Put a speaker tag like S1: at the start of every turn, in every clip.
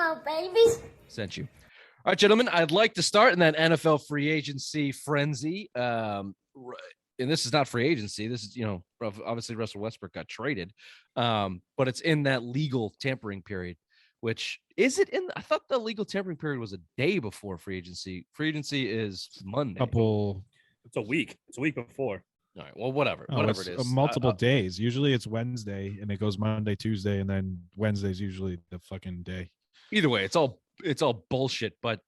S1: Hello, babies.
S2: Sent you. All right, gentlemen, I'd like to start in that NFL free agency frenzy. And this is not free agency. This is, obviously Russell Westbrook got traded, but it's in that legal tampering period, which is it in? I thought the legal tampering period was a day before free agency. Free agency is Monday.
S3: It's a week. It's a week before.
S2: All right. Well, whatever it is.
S4: Multiple days. Usually it's Wednesday and it goes Monday, Tuesday, and then Wednesday's usually the fucking day.
S2: Either way, it's all bullshit, but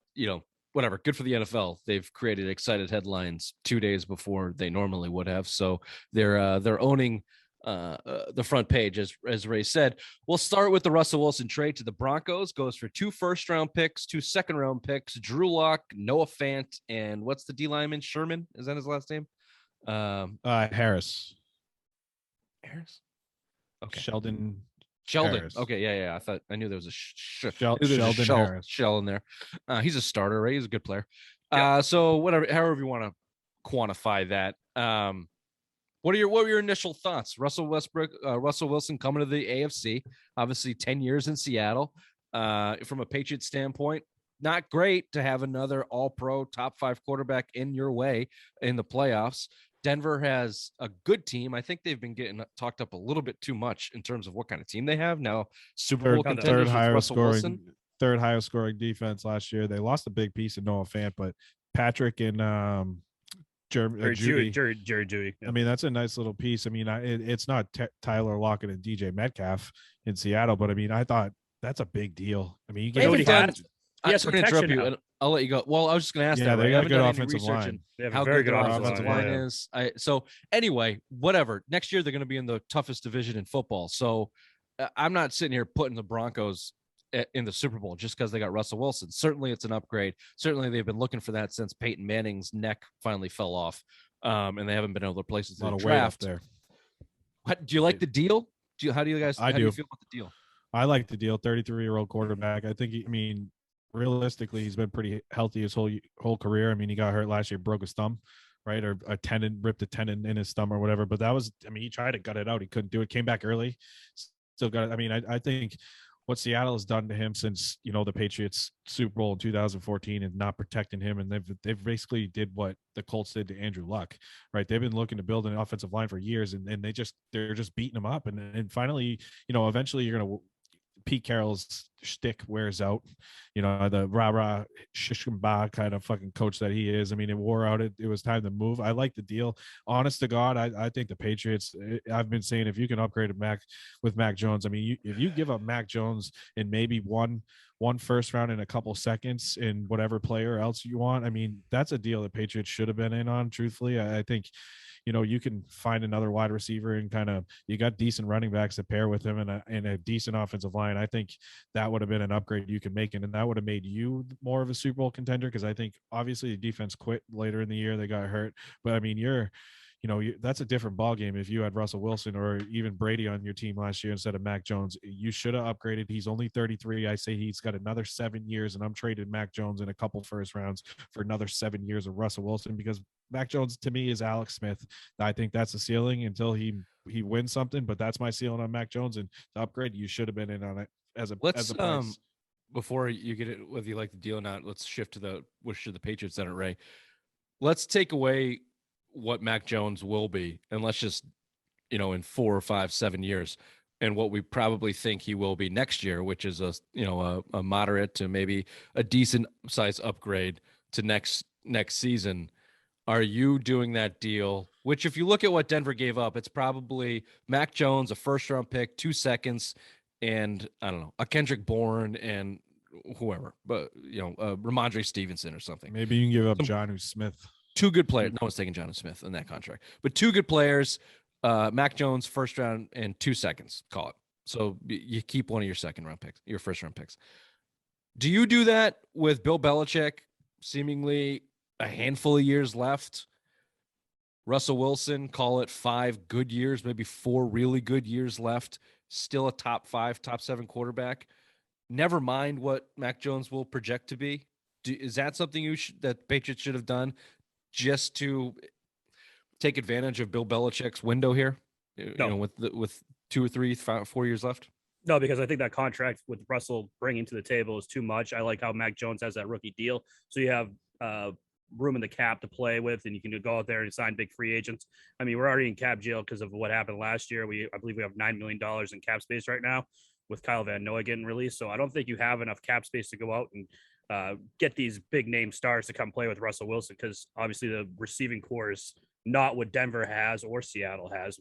S2: whatever. Good for the NFL. They've created excited headlines 2 days before they normally would have. So they're owning the front page, as Ray said. We'll start with the Russell Wilson trade to the Broncos. Goes for 2 first-round picks, 2 second-round picks, Drew Lock, Noah Fant, and what's the D lineman? Sherman? Is that his last name?
S4: Harris.
S2: Okay.
S4: Sheldon.
S2: Harris. Okay, yeah. I knew there was a
S4: Sheldon Harris.
S2: Shell in there. He's a starter, right? He's a good player.
S3: Yeah.
S2: So however you want to quantify that. What were your initial thoughts? Russell Wilson coming to the AFC, obviously 10 years in Seattle. From a Patriots standpoint, not great to have another all-pro top 5 quarterback in your way in the playoffs. Denver has a good team. I think they've been getting talked up a little bit too much in terms of what kind of team they have now. Super Bowl contenders with Russell Wilson.
S4: Third highest scoring defense last year. They lost a big piece of Noah Fant, but Patrick and Jerry Jeudy.
S3: Yeah.
S4: I mean, that's a nice little piece. I mean, it's not Tyler Lockett and DJ Metcalf in Seattle, but I mean, I thought that's a big deal. I mean, you get
S2: I'm sorry to interrupt you, and I'll let you go. Well, I was just going to ask that.
S4: They got a good offensive line.
S3: They have
S2: how
S3: a very
S2: good
S3: good
S2: their
S3: offensive
S2: line
S3: line
S2: is. So anyway, whatever. Next year they're going to be in the toughest division in football. So I'm not sitting here putting the Broncos in the Super Bowl just because they got Russell Wilson. Certainly it's an upgrade. Certainly they've been looking for that since Peyton Manning's neck finally fell off, and they haven't been able to replace it in the draft.
S4: There.
S2: Do you like the deal? How do you feel about the deal?
S4: I like the deal. 33-year-old quarterback. I think. Realistically, he's been pretty healthy his whole career. I mean, he got hurt last year, broke his thumb, right? Or ripped a tendon in his thumb or whatever. But that was, he tried to gut it out. He couldn't do it. Came back early. Still got it. I mean, I think what Seattle has done to him since, the Patriots Super Bowl in 2014 and not protecting him. And they've basically did what the Colts did to Andrew Luck, right? They've been looking to build an offensive line for years and they're just beating him up. And finally, eventually you're going to, Pete Carroll's shtick wears out, the rah-rah shishkamba kind of fucking coach that he is. I mean, it wore out. It was time to move. I like the deal. Honest to God, I think the Patriots, I've been saying if you can upgrade with Mac Jones, I mean, if you give up Mac Jones and maybe one first round and a couple seconds in whatever player else you want, I mean, that's a deal the Patriots should have been in on, truthfully. I think you can find another wide receiver and you got decent running backs to pair with him and a decent offensive line. I think that would have been an upgrade you could make, and that would have made you more of a Super Bowl contender. Because I think obviously the defense quit later in the year; they got hurt. But I mean, that's a different ball game. If you had Russell Wilson or even Brady on your team last year instead of Mac Jones, you should have upgraded. He's only 33. I say he's got another 7 years, and I'm trading Mac Jones in a couple first rounds for another 7 years of Russell Wilson, because Mac Jones to me is Alex Smith. I think that's the ceiling until he wins something, but that's my ceiling on Mac Jones. And to upgrade, you should have been in on it as a price.
S2: Before you get it, whether you like the deal or not, let's shift to which should the Patriots center, Ray. Let's take away what Mac Jones will be, and let's just, in 4 or 5, 7 years, and what we probably think he will be next year, which is a moderate to maybe a decent size upgrade to next season. Are you doing that deal? Which, if you look at what Denver gave up, it's probably Mac Jones, a first-round pick, 2 seconds, and I don't know, a Kendrick Bourne and whoever, but Ramondre Stevenson or something.
S4: Maybe you can give up Jonnu Smith.
S2: 2 good players. No one's taking Jonnu Smith in that contract, but 2 good players. Mac Jones, first round and 2 seconds. Call it. So you keep one of your your first round picks. Do you do that with Bill Belichick? Seemingly a handful of years left. Russell Wilson, call it 5 good years, maybe 4 really good years left. Still a top 5, top 7 quarterback. Never mind what Mac Jones will project to be. Is that something that Patriots should have done just to take advantage of Bill Belichick's window here?
S3: No.
S2: With 2 or 3, 4 years left.
S3: No, because I think that contract with Russell bringing to the table is too much. I like how Mac Jones has that rookie deal, so you have room in the cap to play with, and you can go out there and sign big free agents. I mean, we're already in cap jail because of what happened last year. I believe we have $9 million in cap space right now with Kyle Van Noy getting released. So I don't think you have enough cap space to go out and get these big name stars to come play with Russell Wilson, because obviously the receiving core is not what Denver has or Seattle has.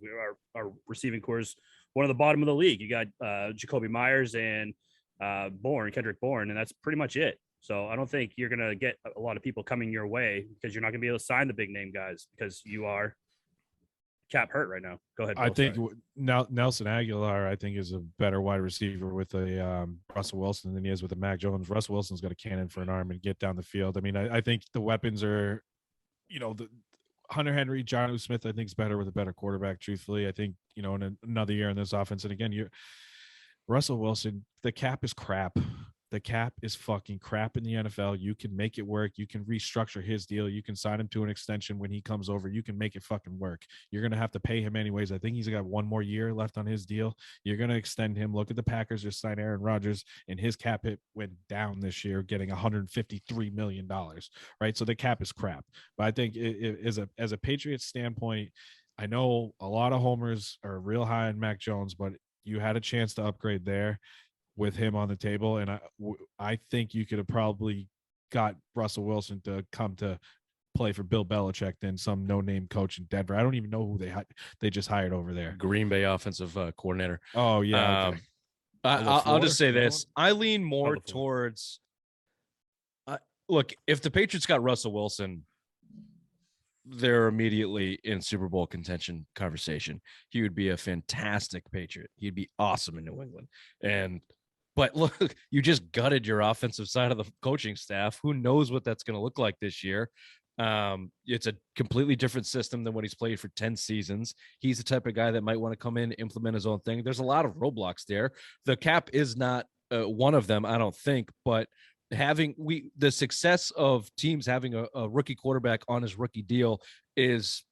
S3: Our receiving core is one of the bottom of the league. You got Jacoby Myers and Kendrick Bourne, and that's pretty much it. So I don't think you're going to get a lot of people coming your way, because you're not going to be able to sign the big name guys because you are cap hurt right now. Go ahead, Bill.
S4: I think now Nelson Aguilar, I think, is a better wide receiver with a Russell Wilson than he is with a Mac Jones. Russell Wilson's got a cannon for an arm and get down the field. I mean, I think the weapons are, the Hunter Henry, Jonnu Smith, I think is better with a better quarterback. Truthfully, I think, in another year in this offense, and again, Russell Wilson, the cap is crap. The cap is fucking crap in the NFL. You can make it work. You can restructure his deal. You can sign him to an extension when he comes over. You can make it fucking work. You're going to have to pay him anyways. I think he's got one more year left on his deal. You're going to extend him. Look at the Packers just signed Aaron Rodgers, and his cap hit went down this year, getting $153 million, right? So the cap is crap. But I think as a Patriots standpoint, I know a lot of homers are real high on Mac Jones, but you had a chance to upgrade there with him on the table, and I think you could have probably got Russell Wilson to come to play for Bill Belichick than some no-name coach in Denver. I don't even know who they just hired over there.
S2: Green Bay offensive coordinator.
S4: Oh yeah.
S2: Okay. I'll just say this: I lean more towards. Look, if the Patriots got Russell Wilson, they're immediately in Super Bowl contention conversation. He would be a fantastic Patriot. He'd be awesome in New England. But look, you just gutted your offensive side of the coaching staff. Who knows what that's going to look like this year? It's a completely different system than what he's played for 10 seasons. He's the type of guy that might want to come in, implement his own thing. There's a lot of roadblocks there. The cap is not one of them, I don't think, but the success of teams having a rookie quarterback on his rookie deal is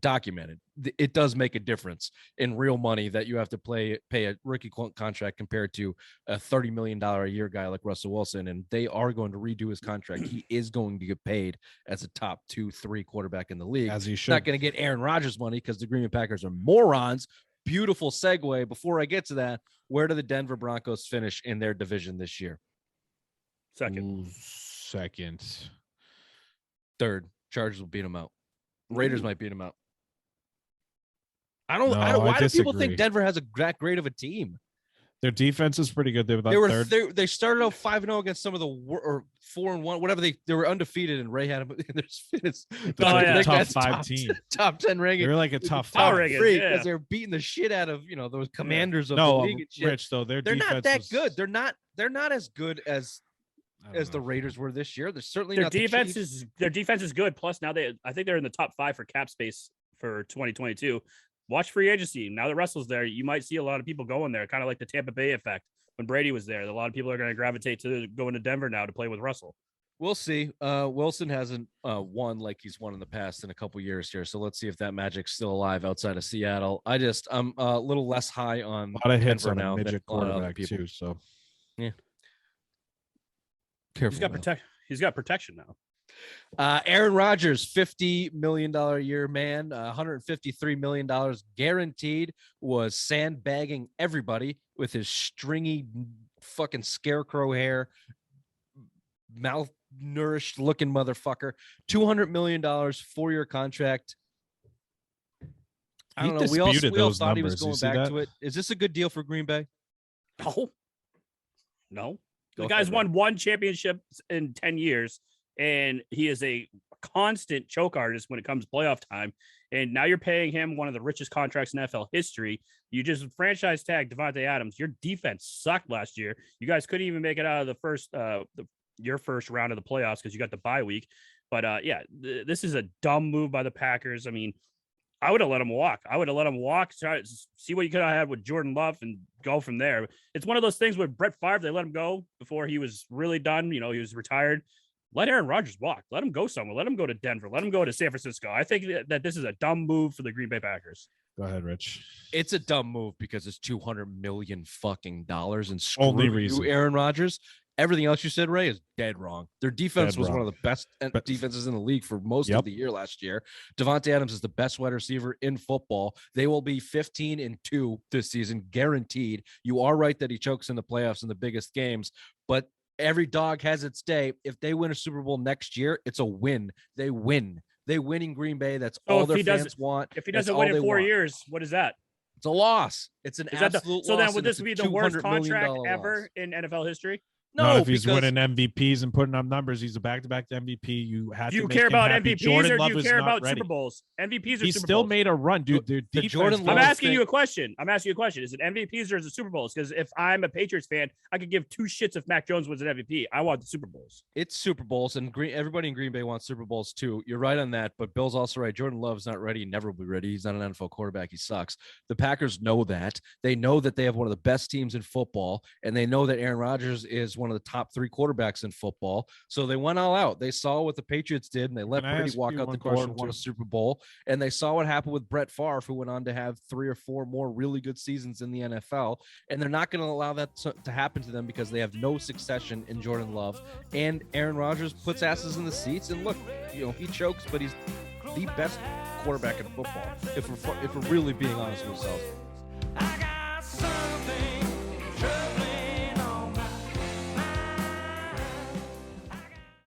S2: documented. It does make a difference in real money that you have to pay a rookie contract compared to a $30 million a year guy like Russell Wilson. And they are going to redo his contract. He is going to get paid as a top 2-3 quarterback in the league.
S4: As he should.
S2: Not going to get Aaron Rodgers money because the Green Bay Packers are morons. Beautiful segue. Before I get to that, where do the Denver Broncos finish in their division this year?
S4: Second.
S2: Third. Chargers will beat them out. Raiders might beat them out. Why do people think Denver has that great of a team?
S4: Their defense is pretty good.
S2: They started out 5-0 against some of the or 4-1, whatever they were undefeated, and Ray had them in their
S4: top 5 team,
S2: top 10 ranking.
S4: They're like a top 5
S2: because they're beating the shit out of those commanders of the league. And shit.
S4: Rich though, they're
S2: not that good. They're not as good as the Raiders were this year. They're certainly
S3: their
S2: not.
S3: Their defense is good. Plus now I think they're in the top 5 for cap space for 2022. Watch free agency. Now that Russell's there, you might see a lot of people going there, kind of like the Tampa Bay effect when Brady was there. A lot of people are going to gravitate to going to Denver now to play with Russell.
S2: We'll see. Wilson hasn't won like he's won in the past in a couple years here, so let's see if that magic's still alive outside of Seattle. I'm a little less high on
S4: a lot of hits
S2: Denver
S4: on
S2: now
S4: a midget quarterback
S2: people.
S4: too. So
S2: yeah, careful.
S3: He's got protection now.
S2: Aaron Rodgers, $50 million a year man, $153 million guaranteed, was sandbagging everybody with his stringy fucking scarecrow hair, malnourished looking motherfucker. $200 million, 4-year contract. I don't know. We all thought he was going back to it. Is this a good deal for Green Bay?
S3: No. The guy's won 1 championship in 10 years. And he is a constant choke artist when it comes to playoff time. And now you're paying him one of the richest contracts in NFL history. You just franchise tag Devontae Adams. Your defense sucked last year. You guys couldn't even make it out of your first round of the playoffs because you got the bye week. But this is a dumb move by the Packers. I mean, I would have let him walk. Try to see what you could have had with Jordan Love and go from there. It's one of those things with Brett Favre. They let him go before he was really done. He was retired. Let Aaron Rodgers walk. Let him go somewhere. Let him go to Denver. Let him go to San Francisco. I think that this is a dumb move for the Green Bay Packers.
S4: Go ahead, Rich.
S2: It's a dumb move because it's $200 million fucking dollars, and screw
S4: Only
S2: you,
S4: reason.
S2: Aaron Rodgers. Everything else you said, Ray, is dead wrong. Their defense
S4: Dead
S2: was
S4: wrong.
S2: one of the best defenses in the league for most of the year last year. Devontae Adams is the best wide receiver in football. They will be 15-2 this season, guaranteed. You are right that he chokes in the playoffs in the biggest games, but every dog has its day. If they win a Super Bowl next year, it's a win. They win. They win in Green Bay. That's all their fans want.
S3: If he doesn't win in 4 years, what is that?
S2: It's a loss. It's an absolute loss.
S3: So then would this be the worst contract
S2: loss
S3: ever in NFL history?
S2: No,
S4: not if he's winning MVPs and putting up numbers. He's a back-to-back MVP. You have
S3: do you
S4: to
S3: care about
S4: happy.
S3: MVPs
S4: Jordan
S3: or do
S4: Love
S3: you
S4: is
S3: care
S4: not
S3: about
S4: ready.
S3: Super Bowls? MVPs or
S4: He
S3: Super
S4: still
S3: Bowls?
S4: made a run, dude. Their defense
S2: Jordan Love
S3: I'm asking you a question. Is it MVPs or is it Super Bowls? Because if I'm a Patriots fan, I could give two shits if Mac Jones was an MVP. I want the Super Bowls.
S2: It's Super Bowls, and everybody in Green Bay wants Super Bowls too. You're right on that, but Bill's also right. Jordan Love's not ready. He never will be ready. He's not an NFL quarterback. He sucks. The Packers know that. They know that they have one of the best teams in football, and they know that Aaron Rodgers is one of the top 3 quarterbacks in football. So they went all out. They saw what the Patriots did, and they let Brady walk out the door and won a Super Bowl. And they saw what happened with Brett Favre, who went on to have 3 or 4 more really good seasons in the NFL. And they're not going to allow that to happen to them because they have no succession in Jordan Love. And Aaron Rodgers puts asses in the seats. And look, he chokes, but he's the best quarterback in football. If we're really being honest with ourselves.